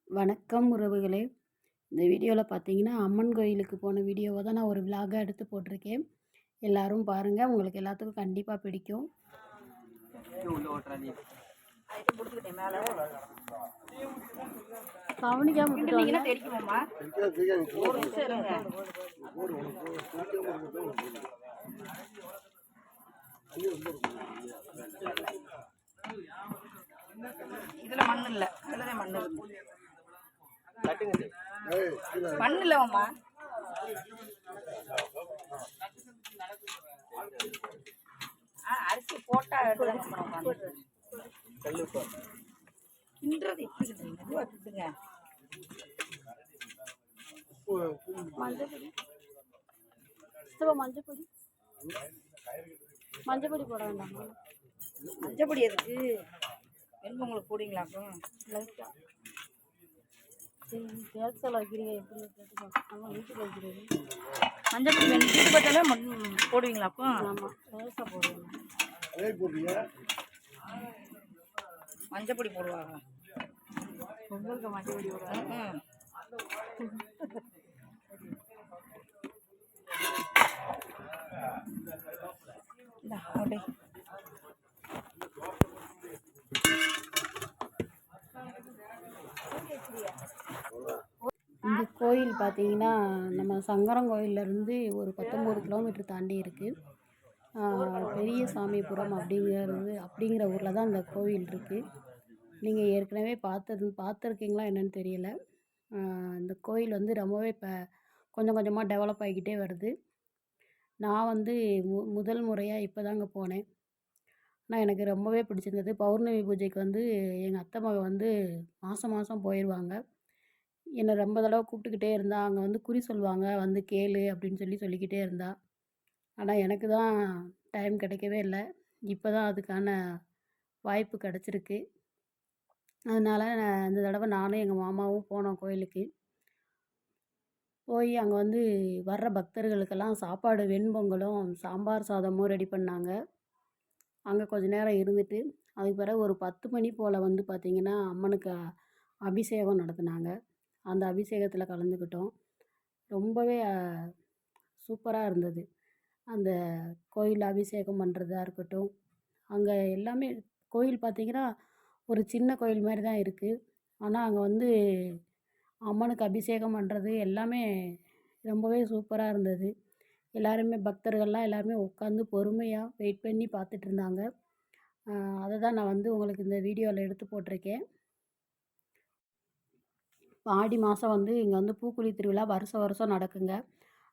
வணக்கம் உறவுகளே! இந்த வீடியோவில் பார்த்தீங்கன்னா, அம்மன் கோயிலுக்கு போன வீடியோவை தான் நான் ஒரு விலாகா எடுத்து போட்டிருக்கேன். எல்லாரும் பாருங்கள், உங்களுக்கு எல்லாத்துக்கும் கண்டிப்பாக பிடிக்கும். கவனிக்காம தெரிக்குமாம்மா? ஒரு நிமிஷம் இருங்க. இதுல மண் இல்ல, இதுலதான் மண் இருக்கு. மண் இல்லம்மா. அரிசி போட்டா கிண்டுறது எப்படி மெதுவா கிண்டுங்க. மஞ்சப்பொடி மஞ்சப்பொடி மஞ்சப்பொடி போட வேண்டாமா? மஞ்சப்பொடி எதுக்கு? வெண்பொங்கலுக்கு போடுவீங்களாக்கும்? லைட்டாக சரி கேட்சல் வைக்கிறீங்க எப்படி கேட்டு வீட்டுக்கு வைக்கிறீங்க. மஞ்சப்பொடி வெண்பொடி பார்த்தாலே போடுவீங்களாக்கும்? ஆமாம், லேசாக போடுவீங்க. மஞ்சப்பொடி போடுவாங்க. பொங்கலுக்கு மஞ்சப்பொடி போடுவாங்க. இந்த கோயில் பார்த்தீங்கன்னா, நம்ம சங்கரன் கோயிலேருந்து ஒரு 19 கிலோமீட்டர் தாண்டி இருக்குது. பெரிய சாமிபுரம் அப்படிங்கிற ஊரில் தான் இந்த கோவில் இருக்குது. நீங்கள் ஏற்கனவே பார்த்துருக்கீங்களா என்னன்னு தெரியல. இந்த கோயில் வந்து ரொம்பவே இப்போ கொஞ்சம் கொஞ்சமாக டெவலப் ஆகிக்கிட்டே வருது. நான் வந்து முதல் முறையாக இப்போ தாங்க போனேன். ஆனால் எனக்கு ரொம்பவே பிடிச்சிருந்தது. பௌர்ணமி பூஜைக்கு வந்து எங்கள் அத்தை மகள் வந்து மாதம் மாதம் போயிடுவாங்க. என்னை ரொம்ப தடவை கூப்பிட்டுக்கிட்டே இருந்தா. அங்கே வந்து குறி சொல்லுவாங்க, வந்து கேளு அப்படின்னு சொல்லிக்கிட்டே இருந்தா. ஆனால் எனக்கு தான் டைம் கிடைக்கவே இல்லை. இப்போ தான் அதுக்கான வாய்ப்பு கிடச்சிருக்கு. அதனால் இந்த தடவை நானும் எங்கள் மாமாவும் போனோம் கோயிலுக்கு. போய் அங்கே வந்து வர்ற பக்தர்களுக்கெல்லாம் சாப்பாடு வெண்பொங்கலும் சாம்பார் சாதமும் ரெடி பண்ணாங்க. அங்கே கொஞ்சம் நேரம் இருந்துட்டு அதுக்கு பிறகு ஒரு 10 மணி போல் வந்து பார்த்திங்கன்னா அம்மனுக்கு அபிஷேகம் நடத்தினாங்க. அந்த அபிஷேகத்தில் கலந்துக்கிட்டோம். ரொம்பவே சூப்பராக இருந்தது. அந்த கோயில் அபிஷேகம் பண்ணுறதா இருக்கட்டும், அங்கே எல்லாமே கோயில் பார்த்திங்கன்னா ஒரு சின்ன கோயில் மாதிரி தான் இருக்குது. ஆனால் அங்கே வந்து அம்மனுக்கு அபிஷேகம் பண்ணுறது எல்லாமே ரொம்பவே சூப்பராக இருந்தது. எல்லாருமே பக்தர்கள்லாம் எல்லாருமே உட்காந்து பொறுமையாக வெயிட் பண்ணி பார்த்துட்டு இருந்தாங்க. அதை தான் நான் வந்து உங்களுக்கு இந்த வீடியோவில் எடுத்து போட்டிருக்கேன். ஆடி மாதம் வந்து இங்கே வந்து பூக்குழி திருவிழா வருஷம் நடக்குங்க.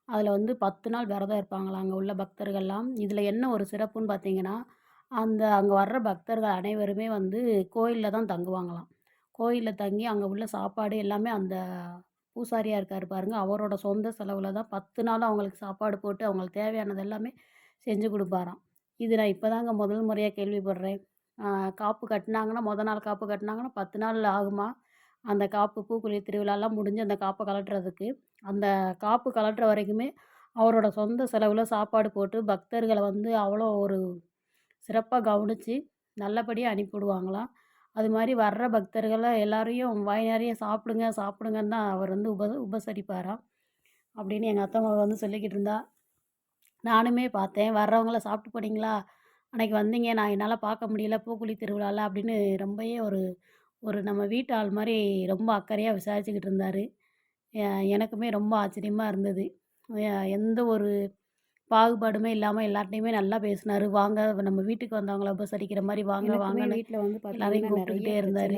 அதில் வந்து 10 நாள் விரதம் இருப்பாங்களாம் அங்கே உள்ள பக்தர்கள்லாம். இதில் என்ன ஒரு சிறப்புன்னு பார்த்தீங்கன்னா, அங்கே வர்ற பக்தர்கள் அனைவருமே வந்து கோயிலில் தான் தங்குவாங்களாம். கோயிலில் தங்கி அங்கே உள்ள சாப்பாடு எல்லாமே அந்த பூசாரியாக இருக்கார் பாருங்க, அவரோட சொந்த செலவில் தான் 10 நாளும் அவங்களுக்கு சாப்பாடு போட்டு அவங்களுக்கு தேவையானது எல்லாமே செஞ்சு கொடுப்பாராம். இது நான் இப்போ தாங்க முதல் முறையாக கேள்விப்படுறேன். காப்பு கட்டினாங்கன்னா நாள் காப்பு கட்டினாங்கன்னா 10 நாள் ஆகுமா? அந்த காப்பு பூக்குழி திருவிழாலாம் முடிஞ்சு அந்த காப்பை கழட்டுறதுக்கு. அந்த காப்பு கழட்டுற வரைக்குமே அவரோட சொந்த செலவில் சாப்பாடு போட்டு பக்தர்களை வந்து அவ்வளோ ஒரு சிறப்பாக கவனித்து நல்லபடியாக அனுப்பிவிடுவாங்களாம். அது மாதிரி வர்ற பக்தர்களை எல்லாரையும் வாய் நிறைய சாப்பிடுங்க சாப்பிடுங்கன்னு தான் அவர் வந்து உபசரிப்பாராம் அப்படின்னு எங்கள் அத்தை மகள் வந்து சொல்லிக்கிட்டு இருந்தா. நானுமே பார்த்தேன். வர்றவங்கள சாப்பிட்டு போனீங்களா? அன்னைக்கு வந்தீங்க, நான் என்னால் பார்க்க முடியல பூக்குழி திருவிழாவில் அப்படின்னு ரொம்பவே ஒரு ஒரு நம்ம வீட்டு ஆள் மாதிரி ரொம்ப அக்கறையாக விசாரிச்சுக்கிட்டு இருந்தார். எனக்குமே ரொம்ப ஆச்சரியமாக இருந்தது. எந்த ஒரு பாகுபாடுமே இல்லாமல் எல்லார்ட்டையுமே நல்லா பேசினார். வாங்க நம்ம வீட்டுக்கு வந்தவங்கள உபசரிக்கிற மாதிரி வாங்க வாங்கன்னு வீட்டில் வந்து எல்லாரையும் கூப்பிட்டுக்கிட்டே இருந்தார்.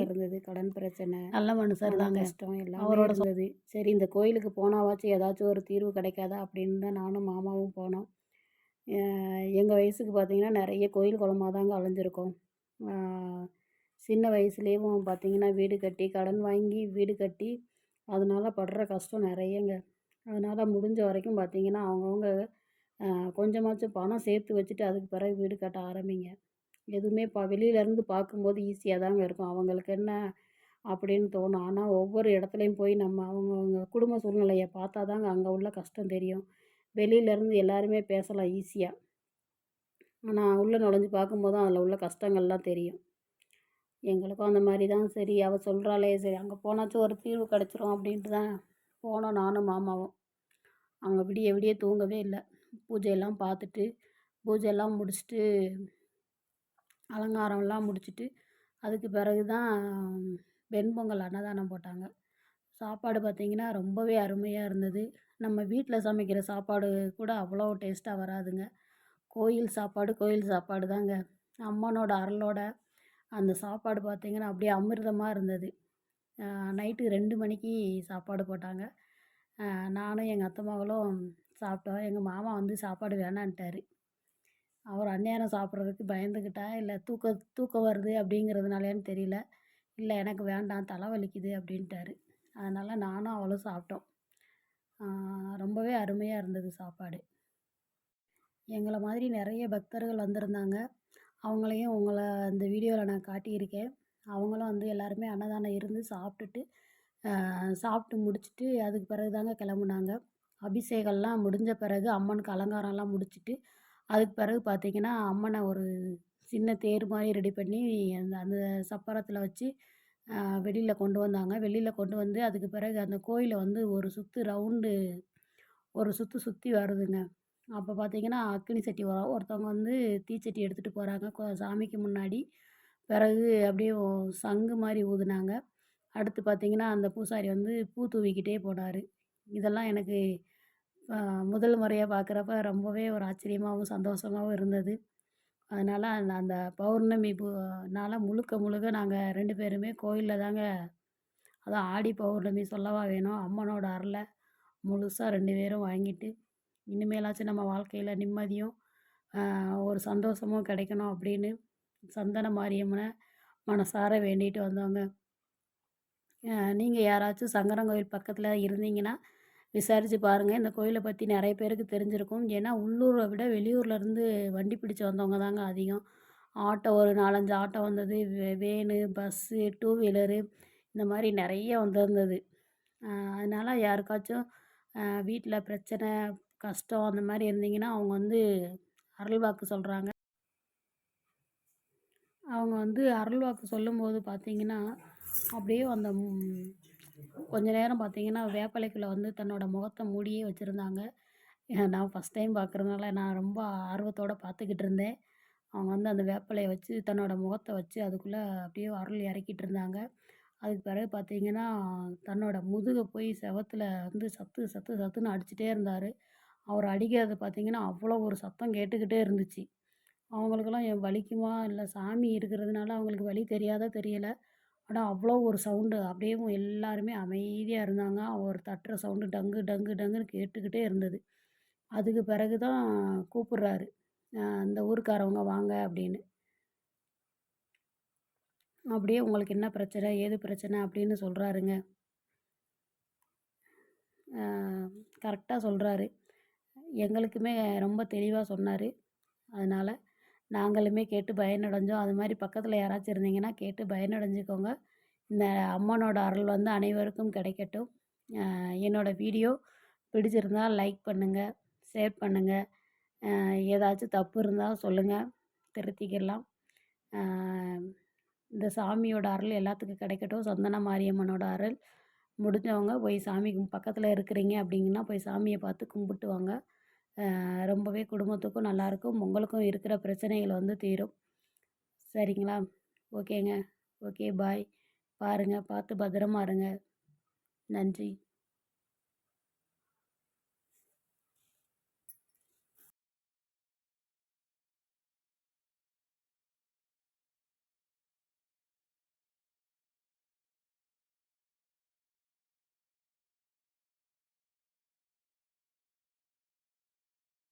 கடன் பிரச்சனை, நல்ல மனுஷர் தாங்க, கஷ்டம் எல்லாம் அவரோட இருந்தது. சரி இந்த கோயிலுக்கு போனாவாச்சும் ஏதாச்சும் ஒரு தீர்வு கிடைக்காதா அப்படின்னு தான் நானும் மாமாவும் போனோம். எங்கள் வயசுக்கு பார்த்திங்கன்னா நிறைய கோயில் குளமாக தாங்க அலைஞ்சிருக்கோம். சின்ன வயசுலேயும் பார்த்திங்கன்னா வீடு கட்டி கடன் வாங்கி வீடு கட்டி அதனால் படுற கஷ்டம் நிறையங்க. அதனால் முடிஞ்ச வரைக்கும் பார்த்திங்கன்னா அவங்கவுங்க கொஞ்சமாச்சும் பணம் சேர்த்து வச்சுட்டு அதுக்கு பிறகு வீடு கட்ட ஆரம்பிங்க. எதுவுமே வெளியிலேருந்து பார்க்கும்போது ஈஸியாக தாங்க இருக்கும். அவங்களுக்கு என்ன அப்படின்னு தோணும். ஆனால் ஒவ்வொரு இடத்துலையும் போய் நம்ம அவங்கவுங்க குடும்ப சூழ்நிலையை பார்த்தா தாங்க அங்கே உள்ள கஷ்டம் தெரியும். வெளியிலேருந்து எல்லாருமே பேசலாம் ஈஸியாக. ஆனால் உள்ளே நுழைஞ்சு பார்க்கும்போது தான் அதில் உள்ள கஷ்டங்கள்லாம் தெரியும். எங்களுக்கும் அந்த மாரி தான் சரி அவ சொல்றாளே சரி அங்கே போனாச்சும் ஒரு தீர்வு கிடச்சிரும் அப்படின்ட்டு தான் போனோம் நானும் மாமாவும். அங்கே விடிய விடிய தூங்கவே இல்ல. பூஜையெல்லாம் பார்த்துட்டு, பூஜையெல்லாம் முடிச்சுட்டு, அலங்காரம்லாம் முடிச்சுட்டு, அதுக்கு பிறகு தான் வெண்பொங்கல் அன்னதானம் போட்டாங்க. சாப்பாடு பார்த்தீங்கன்னா, ரொம்பவே அருமையா இருந்தது. நம்ம வீட்ல சமைக்கிற சாப்பாடு கூட அவ்வளோ டேஸ்ட்டா வராதுங்க. கோயில் சாப்பாடு தாங்க. அம்மனோட அருளோட அந்த சாப்பாடு பார்த்தீங்கன்னா, அப்படியே அமிர்தமா இருந்தது. நைட்டு 2 மணிக்கு சாப்பாடு போட்டாங்க. அ நானும் எங்க அத்தை மகளும் சாப்பிட்டோம். எங்க மாமா வந்து சாப்பாடு வேணான்ட்டாரு. அவர் அந்நேரம் சாப்பிட்றதுக்கு பயந்துக்கிட்டா, இல்ல தூக்கம் வருது அப்படிங்கிறதுனாலயான்னு தெரியல. இல்ல எனக்கு வேண்டாம் தலை வலிக்குது அப்படின்ட்டாரு. அதனால நானும் அவளும் சாப்பிட்டோம். ஆ ரொம்பவே அருமையா இருந்தது சாப்பாடு. எங்கள மாதிரி நெறைய பக்தர்கள் வந்திருந்தாங்க. அவங்களையும் இந்த வீடியோல நான் காட்டியிருக்கேன். அவங்களும் வந்து எல்லாருமே அன்னதானம் இருந்து சாப்பிட்டுட்டு, சாப்பிட்டு முடிச்சுட்டு அதுக்கு பிறகு தாங்க கிளம்புனாங்க. அபிஷேகம்லாம் முடிஞ்ச பிறகு அம்மனுக்கு அலங்காரம்லாம் முடிச்சுட்டு, அதுக்கு பிறகு பார்த்தீங்கன்னா, அம்மன ஒரு சின்ன தேர் மாரி ரெடி பண்ணி அந்த அந்த சப்பரத்தில வச்சு வெளியில கொண்டு வந்தாங்க. வெளியில கொண்டு வந்து அதுக்கு பிறகு அந்த கோயில வந்து ஒரு சுத்து சுத்தி வருதுங்க. அப்போ பார்த்தீங்கன்னா, அக்கினி சட்டி ஒருத்தவங்க வந்து தீச்சட்டி எடுத்துகிட்டு போறாங்க சாமிக்கு முன்னாடி. பிறகு அப்படியே சங்கு மாரி ஊதுனாங்க. அடுத்து பார்த்தீங்கன்னா, அந்த பூசாரி வந்து பூ தூவிக்கிட்டே போனாரு. இதெல்லாம் எனக்கு அ முதல் முறையா பார்க்குறப்ப ரொம்பவே ஒரு ஆச்சரியமாவும், சந்தோஷமாவும் இருந்தது. அதனால அந்த அந்த பௌர்ணமி நாள முழுக்க முழுக்க நாங்க 2 பேருமே கோயில்ல தாங்க அதான் ஆடி பௌர்ணமி சொல்லவா வேணும். அம்மனோட அருள முழுசா 2 பேரும் வாங்கிட்டு, இனிமேலாச்சும் நம்ம வாழ்க்கையில நிம்மதியும், ஒரு சந்தோஷமும் கிடைக்கணும் அப்படின்னு சந்தன மாரியம்மன மனசார வேண்டிட்டு வந்தோங்க. நீங்க யாராச்சும் சங்கரன்கோவில் பக்கத்துல இருந்தீங்கன்னா, விசாரிச்சு பாருங்க. இந்த கோயில பத்தி நெறைய பேருக்கு தெரிஞ்சிருக்கும். ஏன்னா, உள்ளூர விட வெளியூர்லேருந்து வண்டி பிடிச்சு வந்தவங்க தாங்க அதிகம். ஆட்டோ ஒரு 4, 5 ஆட்டோ வந்தது. வேனு, பஸ்ஸு, டூ வீலரு இந்த மாரி நெறைய வந்திருந்தது. அதனால யாருக்காச்சும் வீட்ல பிரச்சனை, கஷ்டம் அந்த மாரி இருந்தீங்கன்னா, அவங்க வந்து அருள்வாக்கு சொல்றாங்க. அவங்க வந்து அருள்வாக்கு சொல்லும்போது பார்த்தீங்கன்னா, அப்படியே அந்த கொஞ்ச நேரம் பார்த்தீங்கன்னா, வேப்பிலைக்குள்ள வந்து தன்னோட முகத்த மூடியே வச்சிருந்தாங்க. நான் ஃபஸ்ட் டைம் பார்க்குறதுனால நான் ரொம்ப ஆர்வத்தோட பார்த்துக்கிட்டு இருந்தேன். அவங்க வந்து அந்த வேப்பிலைய வச்சு தன்னோட முகத்த வச்சு அதுக்குள்ள அப்படியே அருள் இறக்கிட்டு இருந்தாங்க. அதுக்கு பிறகு பார்த்தீங்கன்னா, தன்னோட முதுக போய் செவுத்துல வந்து சத்து சத்து சத்துன்னு அடிச்சுட்டே இருந்தாரு. அவர் அடிக்கிறது பார்த்தீங்கன்னா, அவ்வளோ ஒரு சத்தம் கேட்டுக்கிட்டே இருந்துச்சு. அவங்களுக்கெல்லாம் வலிக்குமா? இல்ல சாமி இருக்கிறதுனால அவங்களுக்கு வலி தெரியாதா தெரியல. ஆனா, அவ்வளோ ஒரு சவுண்டு அப்படியேவும் எல்லாருமே அமைதியா இருந்தாங்க. அவர் தட்டுற சவுண்டு டங்கு டங்கு டங்குன்னு கேட்டுக்கிட்டே இருந்தது. அதுக்கு பிறகு தான் கூப்பிடுறாரு. இந்த ஊர்க்காரவங்க வாங்க அப்படின்னு. அப்படியே உங்களுக்கு என்ன பிரச்சனை? ஏது பிரச்சனை? அப்படின்னு சொல்றாருங்க. அ கரெக்ட்டா சொல்றாரு. எங்களுக்குமே ரொம்ப தெளிவா சொன்னாரு. அதனால நாங்களுமே கேட்டு பயனடைஞ்சோம். அது மாரி பக்கத்துல யாராச்சும் இருந்தீங்கன்னா கேட்டு பயனடைஞ்சுக்கோங்க. இந்த அம்மனோட அருள் வந்து அனைவருக்கும் கிடைக்கட்டும். என்னோட வீடியோ பிடிச்சிருந்தா லைக் பண்ணுங்க, ஷேர் பண்ணுங்க. ஏதாச்சும் தப்பு இருந்தா சொல்லுங்க, திருத்திக்கிடலாம். அ இந்த சாமியோட அருள் எல்லாத்துக்கும் கிடைக்கட்டும். சந்தன மாரியம்மனோட அருள். முடிஞ்சவங்க போய் சாமி பக்கத்துல இருக்கிறீங்க அப்படிங்கன்னா, போய் சாமிய பார்த்து கும்பிட்டு வாங்க. ரொம்பவே குடும்பத்துக்கும் நல்லாயிருக்கும். உங்களுக்கும் இருக்கிற பிரச்சனைகள் வந்து தீரும். சரிங்களா? ஓகேங்க. Okay bye. பாருங்க. பார்த்து பத்திரமா இருங்க. நன்றி.